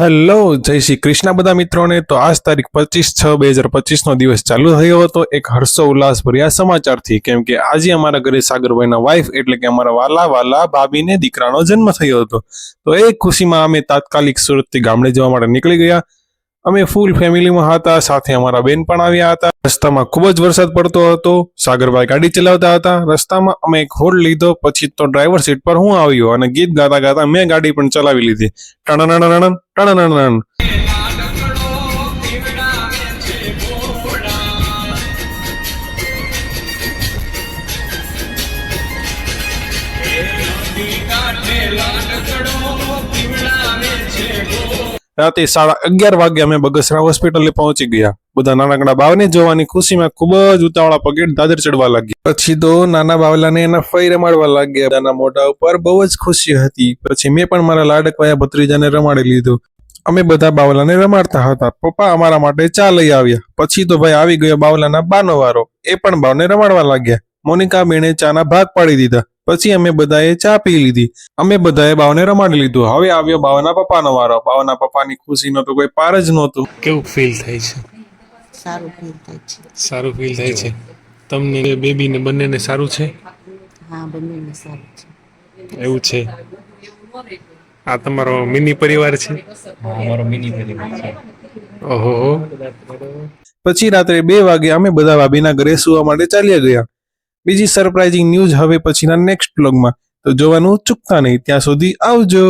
Hello, જય શ્રી કૃષ્ણ બધા મિત્રોને। તો આજ તારીખ 25/6/2025 નો દિવસ ચાલુ થયો હતો એક હર્ષો ઉલ્લાસ ભર્યા સમાચારથી, કેમ કે આજે અમારા ઘરે સાગરભાઈના વાઇફ એટલે કે અમારા વાલા વાલા ભાભીને દીકરાનો જન્મ થયો હતો। તો એ ખુશીમાં અમે તાત્કાલિક સુરતથી ગામડે જવા માટે નીકળી ગયા। અમે ફૂલ ફેમિલીમાં હતા, સાથે અમારા બેન પણ આવ્યા હતા। રસ્તામાં ખૂબ જ વરસાદ પડતો હતો, સાગરભાઈ ગાડી ચલાવતા હતા। રસ્તામાં અમે એક હોલ્ડ લીધો, પછી તો ડ્રાઈવર સીટ પર હું આવ્યો અને ગીત ગાતા ગાતા મેં ગાડી પણ ચલાવી લીધી। ટણનણનણ ટણનણનણ। રાતે 11:30 વાગે અમે બગસરા હોસ્પિટલે પહોંચી ગયા। બધા નાનકડા બાવને જોવાની ખુશીમાં ખૂબ જ ઉતાવળા પગે દાદર ચડવા લાગ્યા। પછી તો નાના બાવલાને એના ફઈ રમાડવા લાગ્યા। બધાના મોઢા ઉપર બહુ જ ખુશી હતી। પછી મેં પણ મારા લાડકવાયા ભત્રીજાને રમાડી લીધું। અમે બધા બાવલાને રમાડતા હતા। પપ્પા અમારા માટે ચા લઈ આવ્યા। પછી તો ભાઈ આવી ગયો બાવલાના બાનો વારો, એ પણ બાવને રમાડવા લાગ્યા। મોનિકા બેને ચાના ભાગ પાડી દીધા। પછી અમે બધાએ ચા પી લીધી। અમે બધાએ બાવને રમાડી લીધું। હવે આવ્યો બાવના પપ્પાનો વારો। બાવના પપ્પાની ખુશીનો તો કોઈ પાર જ નહોતું। કેવું ફીલ થાય છે? સારું ફીલ થાય છે। સારું ફીલ થાય છે। તમને બેબીને બંનેને સારું છે? હા, બંનેને સારું છે। એવું છે? આ તમારો મિની પરિવાર છે? અમારો મિની પરિવાર છે। ઓહો। પછી રાત્રે 2 વાગે અમે બધા ભાભીના ઘરે સુવા માટે ચાલ્યા ગયા। બીજી સરપ્રાઇઝિંગ ન્યૂઝ હવે પછીના નેક્સ્ટ બ્લોગમાં, તો જોવાનું ચૂકતા નહીં। ત્યાં સુધી આવજો।